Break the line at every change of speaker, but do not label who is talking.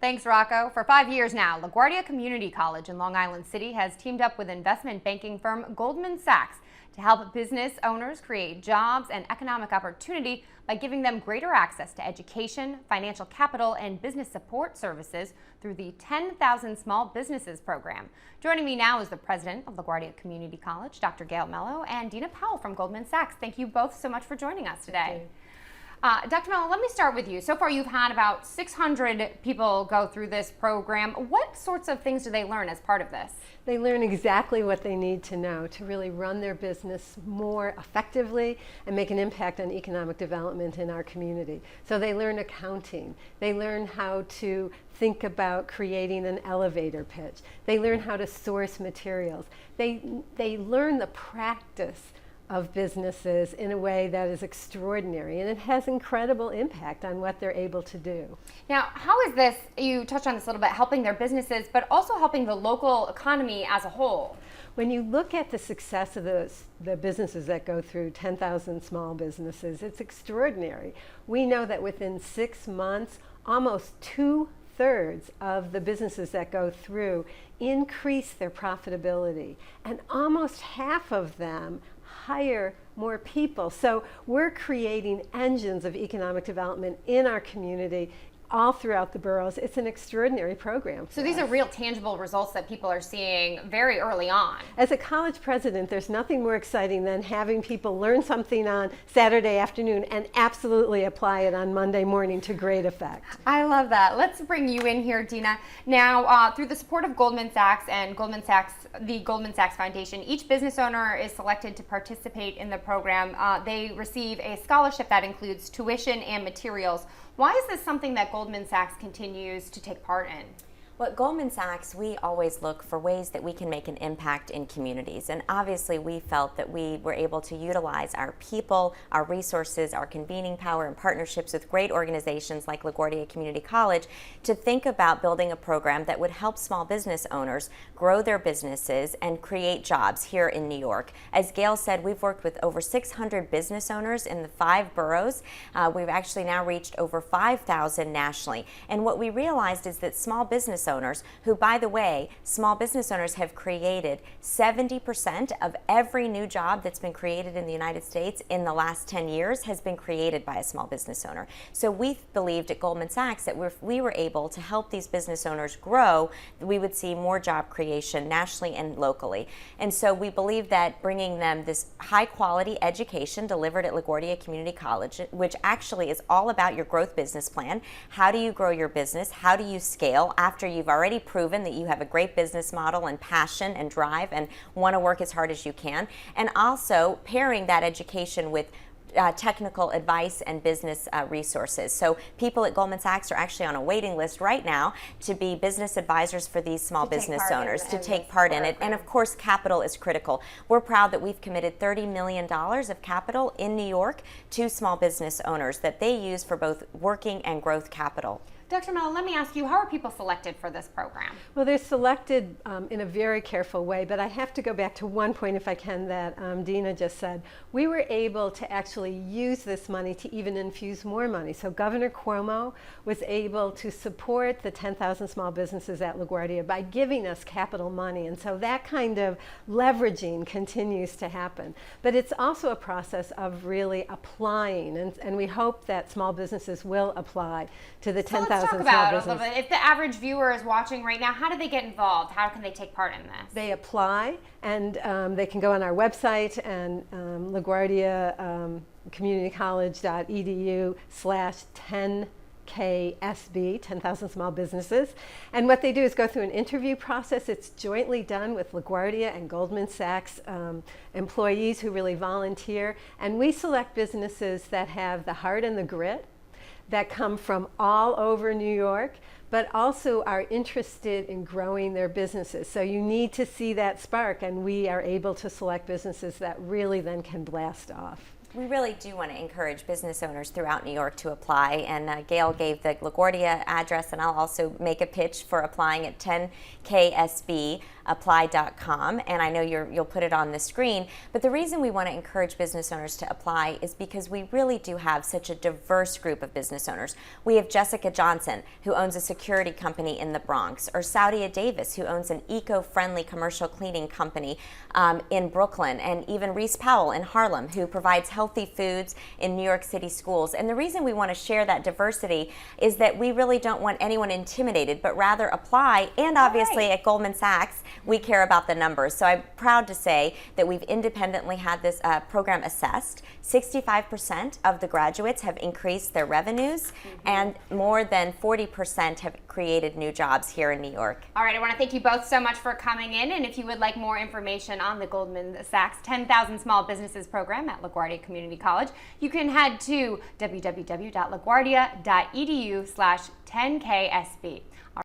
Thanks, Rocco. For 5 years now, LaGuardia Community College in Long Island City has teamed up with investment banking firm Goldman Sachs to help business owners create jobs and economic opportunity by giving them greater access to education, financial capital, and business support services through the 10,000 Small Businesses program. Joining me now is the president of LaGuardia Community College, Dr. Gail Mellow, and Dina Powell from Goldman Sachs. Thank you both so much for joining us today. Dr. Mellow, let me start with you. So far, you've had about 600 people go through this program. What sorts of things do they learn as part of this?
They learn exactly what they need to know to really run their business more effectively and make an impact on economic development in our community. So they learn accounting. They learn how to think about creating an elevator pitch. They learn how to source materials. They learn the practice of businesses in a way that is extraordinary, and it has incredible impact on what they're able to do.
Now, how is this, you touched on this a little bit, helping their businesses, but also helping the local economy as a whole?
When you look at the success of the businesses that go through 10,000 small businesses, it's extraordinary. We know that within 6 months, almost 2/3 of the businesses that go through increase their profitability, and almost half of them hire more people. So we're creating engines of economic development in our community all throughout the boroughs. It's an extraordinary program.
So these are real tangible results that people are seeing very early on.
As a college president, there's nothing more exciting than having people learn something on Saturday afternoon and absolutely apply it on Monday morning to great effect.
I love that. Let's bring you in here, Dina. Now, through the support of Goldman Sachs and the Goldman Sachs Foundation, each business owner is selected to participate in the program. They receive a scholarship that includes tuition and materials. Why is this something that Goldman Sachs continues to take part in?
Well, at Goldman Sachs, we always look for ways that we can make an impact in communities. And obviously, we felt that we were able to utilize our people, our resources, our convening power, and partnerships with great organizations like LaGuardia Community College to think about building a program that would help small business owners grow their businesses and create jobs here in New York. As Gail said, we've worked with over 600 business owners in the 5 boroughs. We've actually now reached over 5,000 nationally. And what we realized is that small business owners, who, by the way, small business owners have created 70% of every new job that's been created in the United States in the last 10 years has been created by a small business owner. So we believed at Goldman Sachs that if we were able to help these business owners grow, we would see more job creation nationally and locally. And so we believe that bringing them this high quality education delivered at LaGuardia Community College, which actually is all about your growth business plan. How do you grow your business? How do you scale after you've already proven that you have a great business model and passion and drive and want to work as hard as you can? And also pairing that education with technical advice and business resources. So people at Goldman Sachs are actually on a waiting list right now to be business advisors for these small business owners to take part in it. And of course, capital is critical. We're proud that we've committed $30 million of capital in New York to small business owners that they use for both working and growth capital.
Dr. Mellow, let me ask you, how are people selected for this program?
Well, they're selected in a very careful way, but I have to go back to one point, if I can, that Dina just said. We were able to actually use this money to even infuse more money. So Governor Cuomo was able to support the 10,000 small businesses at LaGuardia by giving us capital money, and so that kind of leveraging continues to happen. But it's also a process of really applying, and we hope that small businesses will apply to the 10,000.
Let's talk about it a little bit. If the average viewer is watching right now, how do they get involved? How can they take part in this?
They apply, and they can go on our website and LaGuardia communitycollege.edu/10KSB, 10,000 Small Businesses. And what they do is go through an interview process. It's jointly done with LaGuardia and Goldman Sachs employees who really volunteer. And we select businesses that have the heart and the grit, that come from all over New York, but also are interested in growing their businesses. So you need to see that spark, and we are able to select businesses that really then can blast off.
We really do want to encourage business owners throughout New York to apply, and Gail gave the LaGuardia address, and I'll also make a pitch for applying at 10kSBapply.com, and I know you'll put it on the screen. But the reason we want to encourage business owners to apply is because we really do have such a diverse group of business owners. We have Jessica Johnson, who owns a security company in the Bronx, or Saudia Davis, who owns an eco-friendly commercial cleaning company in Brooklyn, and even Reese Powell in Harlem, who provides healthy foods in New York City schools. And the reason we want to share that diversity is that we really don't want anyone intimidated, but rather apply. And obviously at Goldman Sachs, we care about the numbers. So I'm proud to say that we've independently had this program assessed. 65% of the graduates have increased their revenues, and more than 40% have created new jobs here in New York.
All right, I want to thank you both so much for coming in. And if you would like more information on the Goldman Sachs 10,000 Small Businesses program at LaGuardia Community College, you can head to www.laguardia.edu/10KSB.